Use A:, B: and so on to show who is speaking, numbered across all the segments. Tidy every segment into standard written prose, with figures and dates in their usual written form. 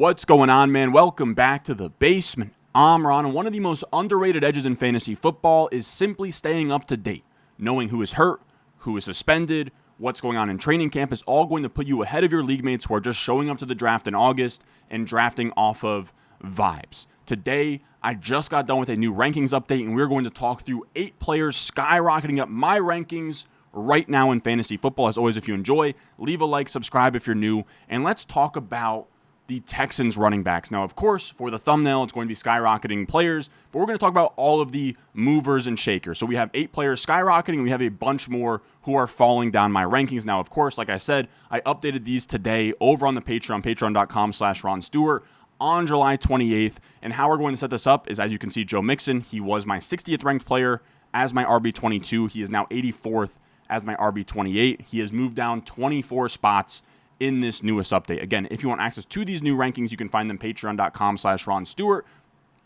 A: What's going on, man? Welcome back to the basement. I'm Ron, and one of the most underrated edges in fantasy football is simply staying up to date. Knowing who is hurt, who is suspended, what's going on in training camp is all going to put you ahead of your league mates who are just showing up to the draft in August and drafting off of vibes. Today, I just got done with a new rankings update, and we're going to talk through 8 players skyrocketing up my rankings right now in fantasy football. As always, if you enjoy, leave a like, subscribe if you're new, and let's talk about the Texans running backs. Now, of course, for the thumbnail, it's going to be skyrocketing players, but we're going to talk about all of the movers and shakers. So we have 8 players skyrocketing, and we have a bunch more who are falling down my rankings. Now, of course, like I said, I updated these today over on the Patreon, patreon.com/Ron Stewart on July 28th. And how we're going to set this up is, as you can see, Joe Mixon, he was my 60th ranked player as my RB22. He is now 84th as my RB28. He has moved down 24 spots in this newest update. Again, if you want access to these new rankings, you can find them patreon.com/Ron Stewart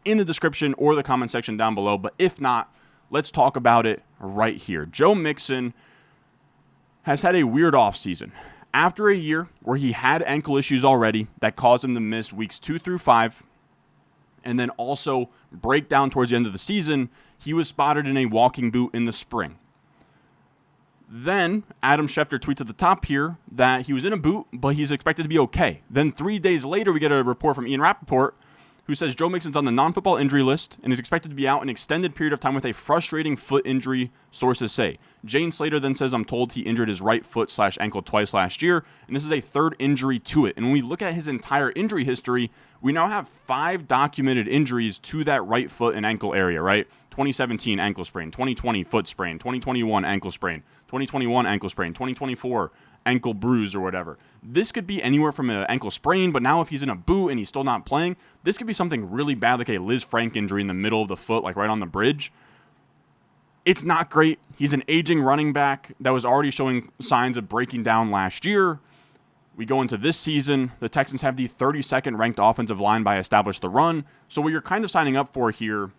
A: in the description or the comment section down below. But if not, let's talk about it right here. Joe Mixon has had a weird offseason. After a year where he had ankle issues already that caused him to miss weeks 2 through 5, and then also break down towards the end of the season, he was spotted in a walking boot in the spring. Then Adam Schefter tweets at the top here that he was in a boot, but he's expected to be okay. Then 3 days later, we get a report from Ian Rappaport who says Joe Mixon's on the non-football injury list and is expected to be out an extended period of time with a frustrating foot injury, sources say. Jane Slater then says, I'm told he injured his right foot / ankle twice last year, and this is a third injury to it. And when we look at his entire injury history, we now have 5 documented injuries to that right foot and ankle area, right? 2017 ankle sprain, 2020 foot sprain, 2021 ankle sprain, 2021 ankle sprain, 2024 ankle bruise or whatever. This could be anywhere from an ankle sprain, but now if he's in a boot and he's still not playing, this could be something really bad, like a Liz Frank injury in the middle of the foot, like right on the bridge. It's not great. He's an aging running back that was already showing signs of breaking down last year. We go into this season, the Texans have the 32nd ranked offensive line by establish the run. So what you're kind of signing up for here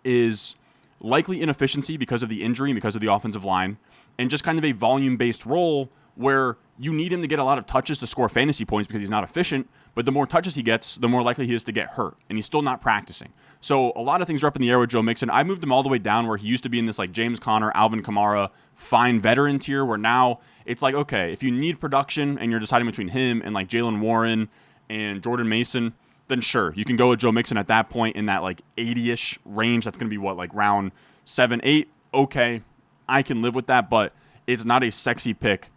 A: is likely inefficiency because of the injury and because of the offensive line, and just kind of a volume-based role where you need him to get a lot of touches to score fantasy points because he's not efficient, but the more touches he gets, the more likely he is to get hurt, and he's still not practicing. So a lot of things are up in the air with Joe Mixon. I moved him all the way down where he used to be in this like James Conner, Alvin Kamara, fine veteran tier, where now it's like, okay, if you need production and you're deciding between him and like Jaylen Warren and Jordan Mason, then sure, you can go with Joe Mixon at that point in that like 80-ish range. That's going to be what, like round 7, 8? Okay, I can live with that, but it's not a sexy pick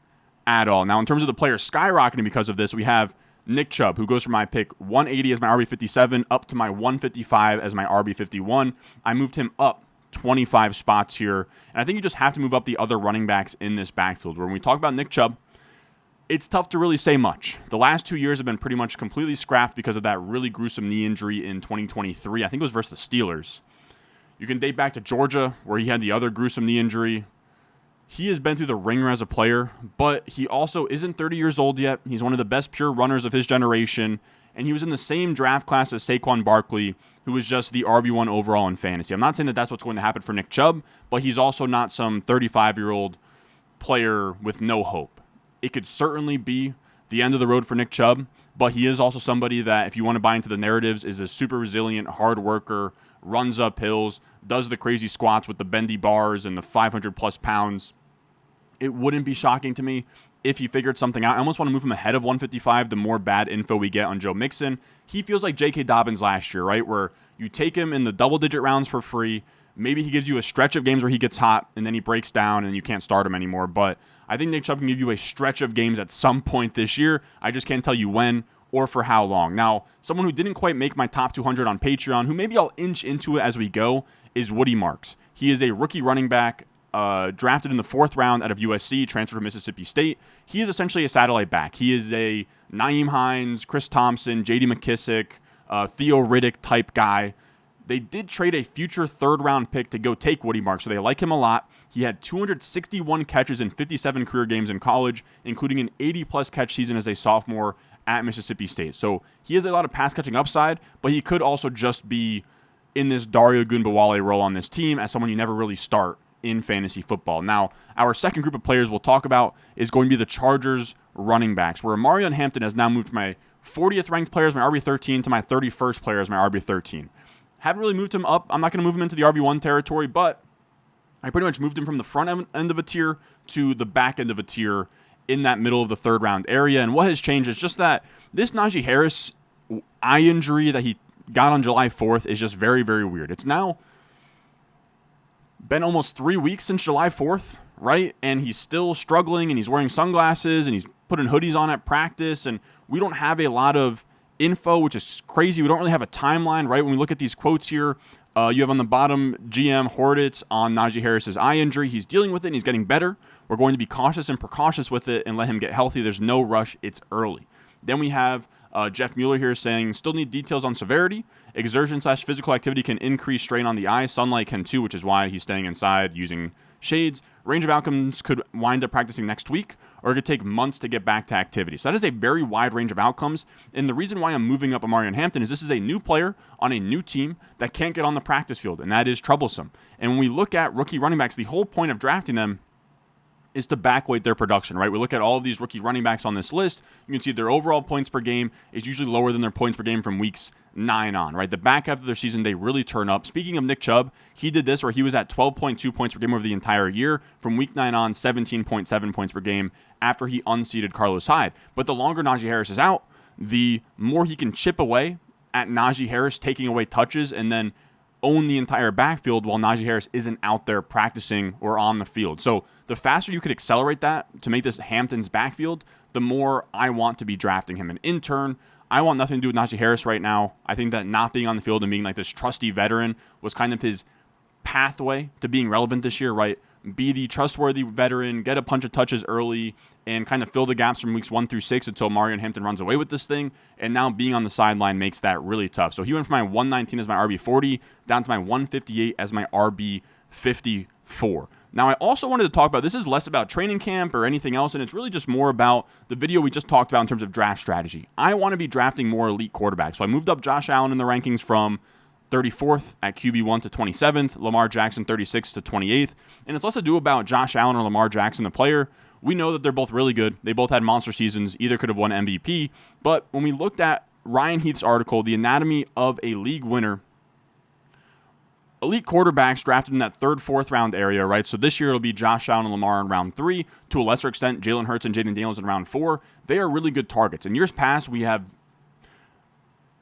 A: at all. Now, in terms of the players skyrocketing because of this, we have Nick Chubb, who goes from my pick 180 as my RB57 up to my 155 as my RB51. I moved him up 25 spots here, and I think you just have to move up the other running backs in this backfield. When we talk about Nick Chubb, it's tough to really say much. The last 2 years have been pretty much completely scrapped because of that really gruesome knee injury in 2023. I think it was versus the Steelers. You can date back to Georgia, where he had the other gruesome knee injury. He has been through the ringer as a player, but he also isn't 30 years old yet. He's one of the best pure runners of his generation, and he was in the same draft class as Saquon Barkley, who was just the RB1 overall in fantasy. I'm not saying that that's what's going to happen for Nick Chubb, but he's also not some 35-year-old player with no hope. It could certainly be the end of the road for Nick Chubb, but he is also somebody that, if you want to buy into the narratives, is a super resilient, hard worker, runs up hills, does the crazy squats with the bendy bars and the 500-plus pounds. It wouldn't be shocking to me if he figured something out. I almost want to move him ahead of 155 the more bad info we get on Joe Mixon. He feels like J.K. Dobbins last year, right, where you take him in the double-digit rounds for free. Maybe he gives you a stretch of games where he gets hot, and then he breaks down, and you can't start him anymore. But I think Nick Chubb can give you a stretch of games at some point this year. I just can't tell you when or for how long. Now, someone who didn't quite make my top 200 on Patreon, who maybe I'll inch into it as we go, is Woody Marks. He is a rookie running back, drafted in the 4th round out of USC, transferred to Mississippi State. He is essentially a satellite back. He is a Nyheim Hines, Chris Thompson, J.D. McKissick, Theo Riddick type guy. They did trade a future 3rd-round pick to go take Woody Marks, so they like him a lot. He had 261 catches in 57 career games in college, including an 80-plus catch season as a sophomore at Mississippi State. So he has a lot of pass-catching upside, but he could also just be in this Dario Gunbowale role on this team as someone you never really start in fantasy football. Now, our second group of players we'll talk about is going to be the Chargers running backs, where Marion Hampton has now moved to my 40th ranked player as my RB13 to my 31st player as my RB13. Haven't really moved him up. I'm not going to move him into the RB1 territory, but I pretty much moved him from the front end of a tier to the back end of a tier in that middle of the third round area. And what has changed is just that this Najee Harris eye injury that he got on July 4th is just very, very weird. It's now been almost 3 weeks since July 4th, right? And he's still struggling, and he's wearing sunglasses, and he's putting hoodies on at practice, and we don't have a lot of info, which is crazy. We don't really have a timeline, right? When we look at these quotes here, you have on the bottom GM Horvitz on Najee Harris's eye injury. He's dealing with it, and he's getting better. We're going to be cautious and precautious with it and let him get healthy. There's no rush. It's early. Then we have Jeff Mueller here saying, still need details on severity. Exertion/physical activity can increase strain on the eye. Sunlight can too, which is why he's staying inside using shades. Range of outcomes could wind up practicing next week, or it could take months to get back to activity. So that is a very wide range of outcomes. And the reason why I'm moving up Omarion Hampton is this is a new player on a new team that can't get on the practice field, and that is troublesome. And when we look at rookie running backs, the whole point of drafting them is to backweight their production, right? We look at all of these rookie running backs on this list. You can see their overall points per game is usually lower than their points per game from weeks 9 on, right? The back half of their season, they really turn up. Speaking of Nick Chubb, he did this where he was at 12.2 points per game over the entire year. From week 9 on, 17.7 points per game after he unseated Carlos Hyde. But the longer Najee Harris is out, the more he can chip away at Najee Harris taking away touches and then own the entire backfield while Najee Harris isn't out there practicing or on the field. So the faster you could accelerate that to make this Hampton's backfield, the more I want to be drafting him. And in turn, I want nothing to do with Najee Harris right now. I think that not being on the field and being like this trusty veteran was kind of his pathway to being relevant this year, right? Be the trustworthy veteran, get a bunch of touches early, and kind of fill the gaps from weeks 1 through 6 until Omarion Hampton runs away with this thing. And now being on the sideline makes that really tough. So he went from my 119 as my RB40 down to my 158 as my RB54. Now, I also wanted to talk about, this is less about training camp or anything else, and it's really just more about the video we just talked about in terms of draft strategy. I want to be drafting more elite quarterbacks. So I moved up Josh Allen in the rankings from 34th at QB1 to 27th, Lamar Jackson 36th to 28th. And it's less to do about Josh Allen or Lamar Jackson, the player. We know that they're both really good. They both had monster seasons. Either could have won MVP. But when we looked at Ryan Heath's article, The Anatomy of a League Winner, elite quarterbacks drafted in that third, fourth round area, right? So this year it'll be Josh Allen and Lamar in round 3. To a lesser extent, Jalen Hurts and Jaden Daniels in round 4. They are really good targets. In years past,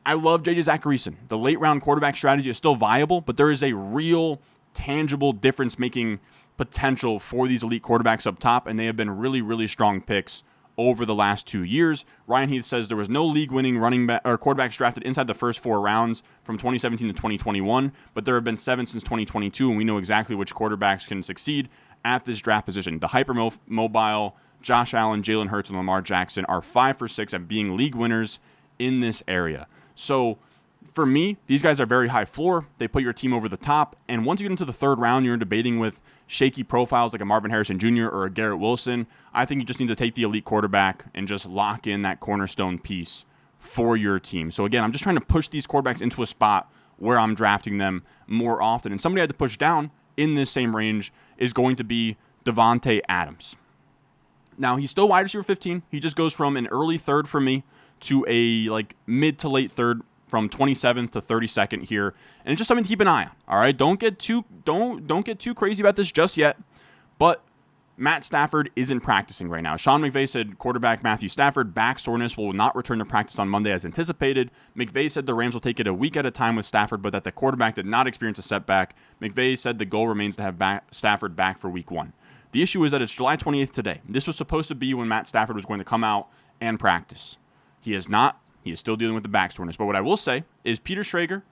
A: I love J.J. Zacharyson. The late round quarterback strategy is still viable, but there is a real tangible difference-making potential for these elite quarterbacks up top, and they have been really, really strong picks over the last 2 years. Ryan Heath says there was no league-winning running back or quarterbacks drafted inside the first 4 rounds from 2017 to 2021, but there have been 7 since 2022, and we know exactly which quarterbacks can succeed at this draft position. The hyper-mobile Josh Allen, Jalen Hurts, and Lamar Jackson are 5 for 6 at being league winners in this area. So for me, these guys are very high floor. They put your team over the top. And once you get into the third round, you're debating with shaky profiles like a Marvin Harrison Jr. or a Garrett Wilson. I think you just need to take the elite quarterback and just lock in that cornerstone piece for your team. So again, I'm just trying to push these quarterbacks into a spot where I'm drafting them more often. And somebody I had to push down in this same range is going to be Davante Adams. Now, he's still wide receiver 15. He just goes from an early third for me to a mid to late third from 27th to 32nd here. And it's just something to keep an eye on. All right. Don't get too crazy about this just yet. But Matt Stafford isn't practicing right now. Sean McVay said quarterback Matthew Stafford, back soreness, will not return to practice on Monday as anticipated. McVay said the Rams will take it a week at a time with Stafford, but that the quarterback did not experience a setback. McVay said the goal remains to have Stafford back for week 1. The issue is that it's July 28th today. This was supposed to be when Matt Stafford was going to come out and practice. He is not. He is still dealing with the back soreness. But what I will say is Peter Schrager,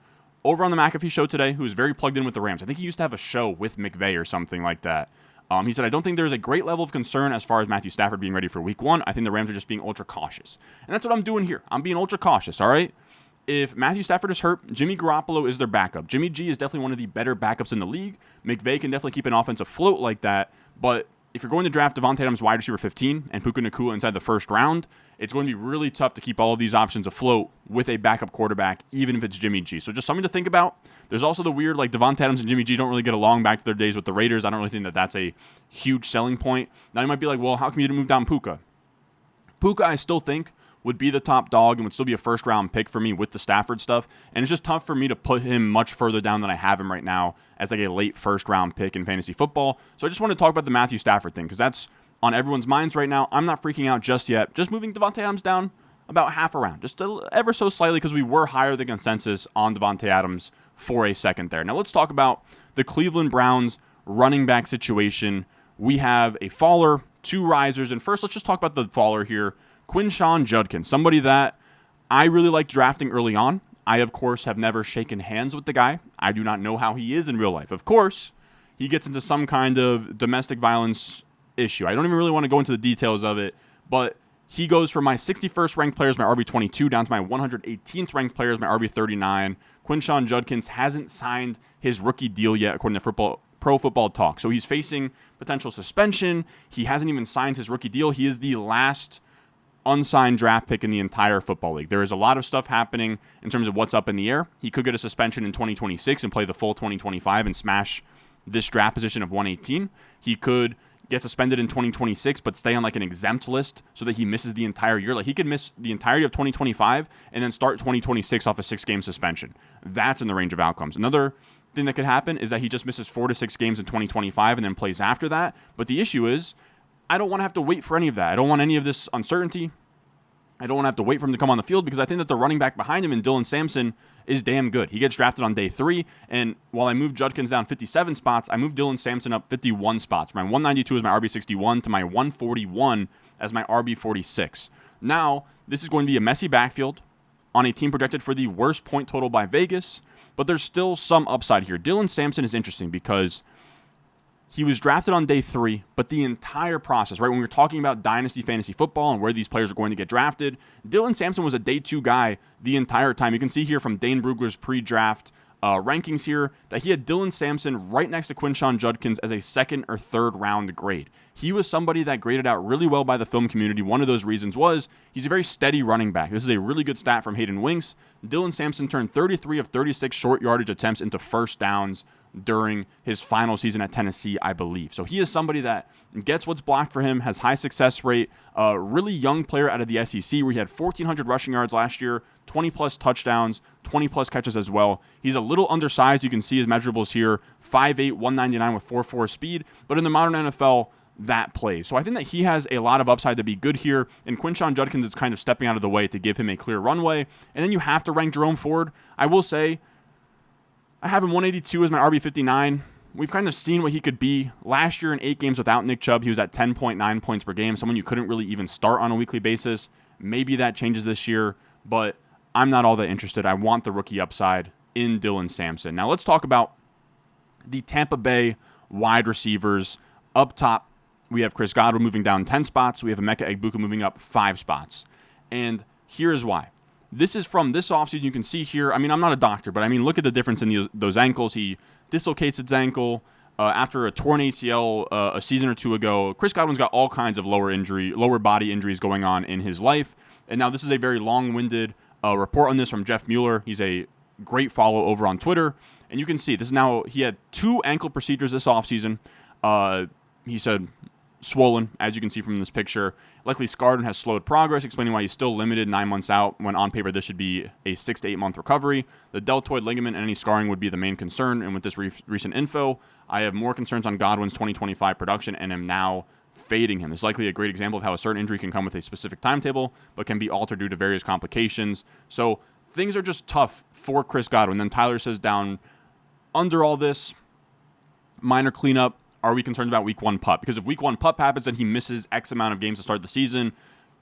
A: over on the McAfee show today, who is very plugged in with the Rams. I think he used to have a show with McVay or something like that. He said, I don't think there's a great level of concern as far as Matthew Stafford being ready for week 1. I think the Rams are just being ultra cautious. And that's what I'm doing here. I'm being ultra cautious, all right? If Matthew Stafford is hurt, Jimmy Garoppolo is their backup. Jimmy G is definitely one of the better backups in the league. McVay can definitely keep an offense afloat like that. But if you're going to draft Davante Adams wide receiver 15 and Puka Nacua inside the first round, it's going to be really tough to keep all of these options afloat with a backup quarterback, even if it's Jimmy G. So just something to think about. There's also the weird, Davante Adams and Jimmy G don't really get along back to their days with the Raiders. I don't really think that that's a huge selling point. Now you might be like, well, how come you didn't move down Puka? Puka, I still think, would be the top dog and would still be a first-round pick for me with the Stafford stuff. And it's just tough for me to put him much further down than I have him right now as like a late first-round pick in fantasy football. So I just want to talk about the Matthew Stafford thing because that's on everyone's minds right now. I'm not freaking out just yet. Just moving Davante Adams down about half a round, just ever so slightly because we were higher than consensus on Davante Adams for a second there. Now let's talk about the Cleveland Browns running back situation. We have a faller, 2 risers, and first let's just talk about the faller here, Quinshon Judkins, somebody that I really like drafting early on. I, of course, have never shaken hands with the guy. I do not know how he is in real life. Of course, he gets into some kind of domestic violence issue. I don't even really want to go into the details of it, but he goes from my 61st ranked player as my RB22 down to my 118th ranked player as my RB39. Quinshon Judkins hasn't signed his rookie deal yet, according to Pro Football Talk. So he's facing potential suspension. He hasn't even signed his rookie deal. He is the last unsigned draft pick in the entire football league. There is a lot of stuff happening in terms of what's up in the air. He could get a suspension in 2026 and play the full 2025 and smash this draft position of 118. He could get suspended in 2026 but stay on like an exempt list so that he misses the entire year. Like he could miss the entirety of 2025 and then start 2026 off a 6-game suspension. That's in the range of outcomes. Another thing that could happen is that he just misses 4 to 6 games in 2025 and then plays after that. But the issue is I don't want to have to wait for any of that. I don't want any of this uncertainty. I don't want to have to wait for him to come on the field because I think that the running back behind him in Dylan Sampson is damn good. He gets drafted on day 3, and while I moved Judkins down 57 spots, I moved Dylan Sampson up 51 spots. My 192 is my RB61 to my 141 as my RB46. Now, this is going to be a messy backfield on a team projected for the worst point total by Vegas, but there's still some upside here. Dylan Sampson is interesting because he was drafted on day 3, but the entire process, right, when we're talking about dynasty fantasy football and where these players are going to get drafted, Dylan Sampson was a day 2 guy the entire time. You can see here from Dane Brugler's pre-draft rankings here that he had Dylan Sampson right next to Quinshon Judkins as a 2nd or 3rd round grade. He was somebody that graded out really well by the film community. One of those reasons was he's a very steady running back. This is a really good stat from Hayden Winks. Dylan Sampson turned 33 of 36 short yardage attempts into first downs during his final season at Tennessee, I believe. So he is somebody that gets what's blocked for him, has high success rate, a really young player out of the SEC where he had 1,400 rushing yards last year, 20-plus touchdowns, 20-plus catches as well. He's a little undersized. You can see his measurables here, 5'8", 199 with 4.4 speed. But in the modern NFL, that plays. So I think that he has a lot of upside to be good here, and Quinshon Judkins is kind of stepping out of the way to give him a clear runway. And then you have to rank Jerome Ford. I will say, I have him 182 as my RB59. We've kind of seen what he could be. Last year in 8 games without Nick Chubb, he was at 10.9 points per game, someone you couldn't really even start on a weekly basis. Maybe that changes this year, but I'm not all that interested. I want the rookie upside in Dylan Sampson. Now let's talk about the Tampa Bay wide receivers. Up top, we have Chris Godwin moving down 10 spots. We have Emeka Egbuka moving up 5 spots. And here's why. This is from this offseason. You can see here, I mean, I'm not a doctor, but I mean, look at the difference in those ankles. He dislocates his ankle after a torn ACL a season or 2 ago. Chris Godwin's got all kinds of lower body injuries going on in his life. And now this is a very long-winded report on this from Jeff Mueller. He's a great follow over on Twitter. And you can see this is now, he had 2 ankle procedures this offseason. He said swollen, as you can see from this picture. Likely scarred and has slowed progress, explaining why he's still limited 9 months out, when on paper this should be a 6 to 8 month recovery. The deltoid ligament and any scarring would be the main concern, and with this recent info, I have more concerns on Godwin's 2025 production and am now fading him. It's likely a great example of how a certain injury can come with a specific timetable, but can be altered due to various complications. So things are just tough for Chris Godwin. Then Tyler says down under all this, minor cleanup, are we concerned about week 1 PUP? Because if week 1 PUP happens, then he misses X amount of games to start the season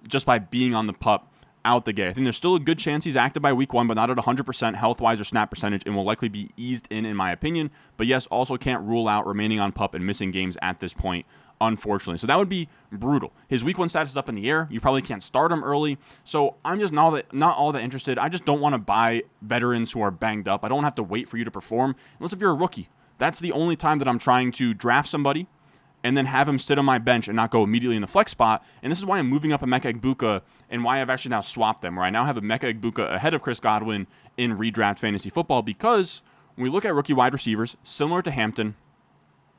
A: just by being on the PUP out the gate. I think there's still a good chance he's active by week 1, but not at 100% health-wise or snap percentage, and will likely be eased in my opinion. But yes, also can't rule out remaining on PUP and missing games at this point, unfortunately. So that would be brutal. His week 1 status is up in the air. You probably can't start him early. So I'm just not all that interested. I just don't want to buy veterans who are banged up. I don't have to wait for you to perform, unless if you're a rookie. That's the only time that I'm trying to draft somebody and then have him sit on my bench and not go immediately in the flex spot. And this is why I'm moving up Emeka Egbuka and why I've actually now swapped them, where I now have Emeka Egbuka ahead of Chris Godwin in redraft fantasy football, because when we look at rookie wide receivers, similar to Hampton,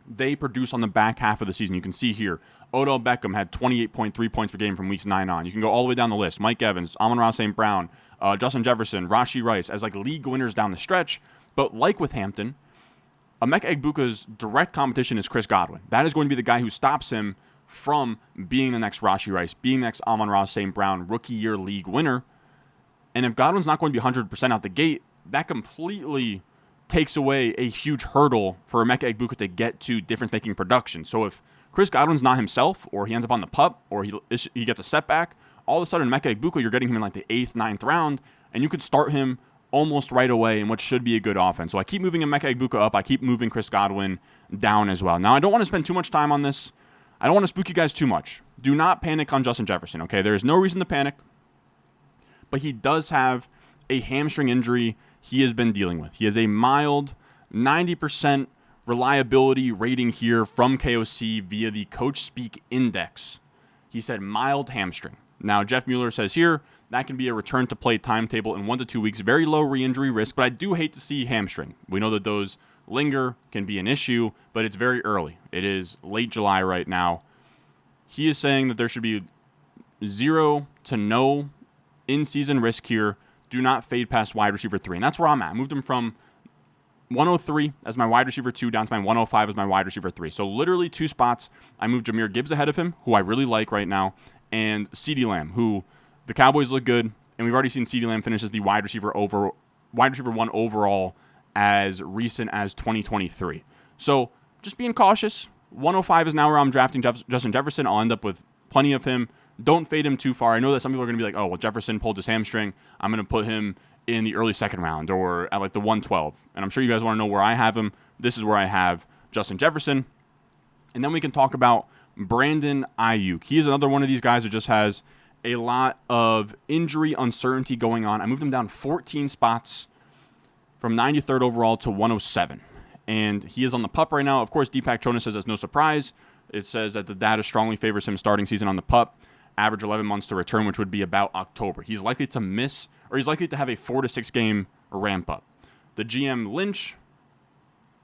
A: they produce on the back half of the season. You can see here, Odell Beckham had 28.3 points per game from weeks 9 on. You can go all the way down the list. Mike Evans, Amon-Ra St. Brown, Justin Jefferson, Rashee Rice as like league winners down the stretch. But like with Hampton, Emeka Egbuka's direct competition is Chris Godwin. That is going to be the guy who stops him from being the next Rashee Rice, being the next Amon-Ra St. Brown rookie year league winner. And if Godwin's not going to be 100% out the gate, that completely takes away a huge hurdle for Emeka Egbuka to get to different thinking production. So if Chris Godwin's not himself, or he ends up on the pup, or he gets a setback, all of a sudden Emeka Egbuka, you're getting him in like the 8th, 9th round, and you could start him almost right away in what should be a good offense. So I keep moving Emeka Egbuka up. I keep moving Chris Godwin down as well. Now, I don't want to spend too much time on this. I don't want to spook you guys too much. Do not panic on Justin Jefferson, okay? There is no reason to panic, but he does have a hamstring injury he has been dealing with. He has a mild 90% reliability rating here from KOC via the Coach Speak Index. He said mild hamstring. Now, Jeff Mueller says here, that can be a return to play timetable in 1 to 2 weeks. Very low re-injury risk, but I do hate to see hamstring. We know that those linger, can be an issue, but it's very early. It is late July right now. He is saying that there should be 0 to no in-season risk here. Do not fade past wide receiver 3. And that's where I'm at. I moved him from 103 as my wide receiver 2 down to my 105 as my wide receiver 3. So literally 2 spots. I moved Jahmyr Gibbs ahead of him, who I really like right now, and CeeDee Lamb, who the Cowboys look good, and we've already seen CeeDee Lamb finish as the wide receiver 1 overall as recent as 2023. So just being cautious. 105 is now where I'm drafting Justin Jefferson. I'll end up with plenty of him. Don't fade him too far. I know that some people are going to be like, oh, well, Jefferson pulled his hamstring. I'm going to put him in the early second round or at like the 112. And I'm sure you guys want to know where I have him. This is where I have Justin Jefferson. And then we can talk about Brandon Aiyuk. He is another one of these guys who just has a lot of injury uncertainty going on. I moved him down 14 spots from 93rd overall to 107. And he is on the pup right now. Of course, Deepak Chona says that's no surprise. It says that the data strongly favors him starting season on the pup. Average 11 months to return, which would be about October. He's likely to miss, or he's likely to have a 4 to 6 game ramp up. The GM Lynch,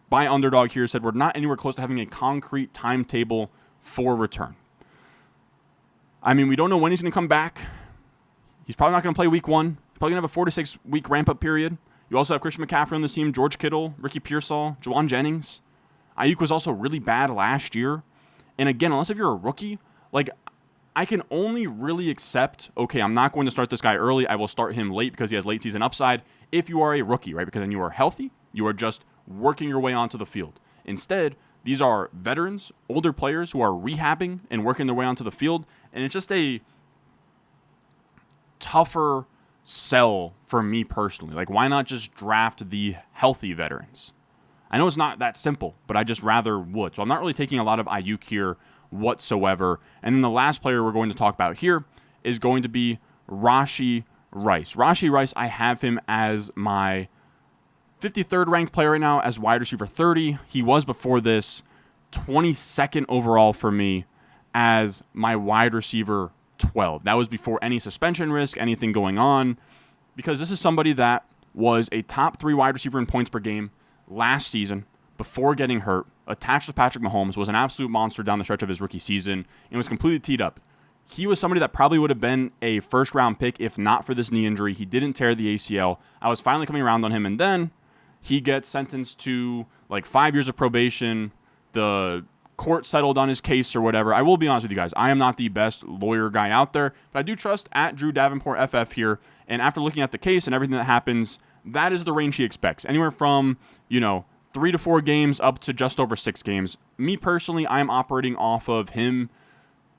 A: by Underdog here, said we're not anywhere close to having a concrete timetable for return. I mean, we don't know when he's going to come back. He's probably not going to play week 1. He's probably going to have a 4 to 6 week ramp up period. You also have Christian McCaffrey on the team, George Kittle, Ricky Pearsall, Juwan Jennings. Aiyuk was also really bad last year. And again, unless if you're a rookie, like, I can only really accept, okay, I'm not going to start this guy early. I will start him late because he has late season upside if you are a rookie, right? Because then you are healthy. You are just working your way onto the field. Instead, these are veterans, older players who are rehabbing and working their way onto the field. And it's just a tougher sell for me personally. Like, why not just draft the healthy veterans? I know it's not that simple, but I just rather would. So I'm not really taking a lot of Aiyuk here whatsoever. And then the last player we're going to talk about here is going to be Rashee Rice. Rashee Rice, I have him as my 53rd ranked player right now as wide receiver 30. He was before this 22nd overall for me as my wide receiver 12. That was before any suspension risk, anything going on, because this is somebody that was a top 3 wide receiver in points per game last season before getting hurt, attached to Patrick Mahomes, was an absolute monster down the stretch of his rookie season, and was completely teed up. He was somebody that probably would have been a first-round pick if not for this knee injury. He didn't tear the ACL. I was finally coming around on him, and then he gets sentenced to like 5 years of probation. The court settled on his case or whatever. I will be honest with you guys. I am not the best lawyer guy out there, but I do trust at Drew Davenport FF here. And after looking at the case and everything that happens, that is the range he expects. Anywhere from, 3 to 4 games up to just over 6 games. Me personally, I am operating off of him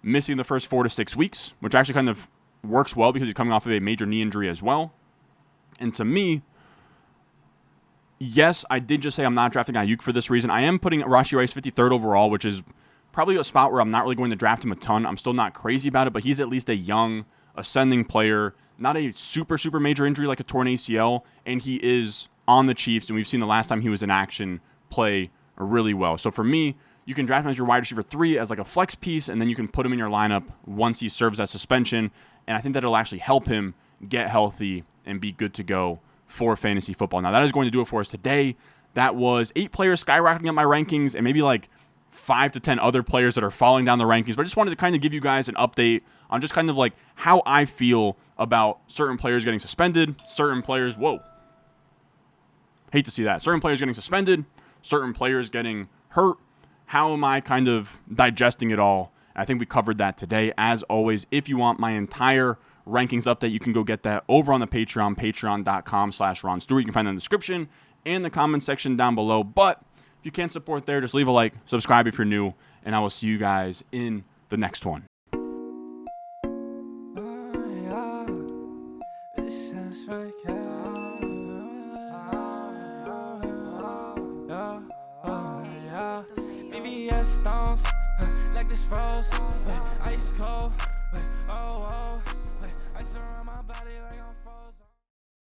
A: missing the first 4 to 6 weeks, which actually kind of works well because he's coming off of a major knee injury as well. And to me, yes, I did just say I'm not drafting Aiyuk for this reason. I am putting Rashee Rice 53rd overall, which is probably a spot where I'm not really going to draft him a ton. I'm still not crazy about it, but he's at least a young, ascending player, not a super, super major injury like a torn ACL, and he is on the Chiefs, and we've seen the last time he was in action play really well. So for me, you can draft him as your wide receiver 3 as like a flex piece, and then you can put him in your lineup once he serves that suspension, and I think that it'll actually help him get healthy and be good to go for fantasy football. Now, that is going to do it for us today. That was 8 players skyrocketing up my rankings and maybe like 5 to 10 other players that are falling down the rankings, but I just wanted to kind of give you guys an update on just kind of like how I feel about certain players getting suspended, certain players, hate to see that, certain players getting suspended, certain players getting hurt. How am I kind of digesting it all? I think we covered that today. As always, if you want my entire rankings update, you can go get that over on the Patreon, patreon.com/Ron Stewart. You can find it in the description and the comment section down below. But if you can't support there, just leave a like, subscribe if you're new, and I will see you guys in the next one.
B: Stones, like this froze, ice cold, ice around my body like I'm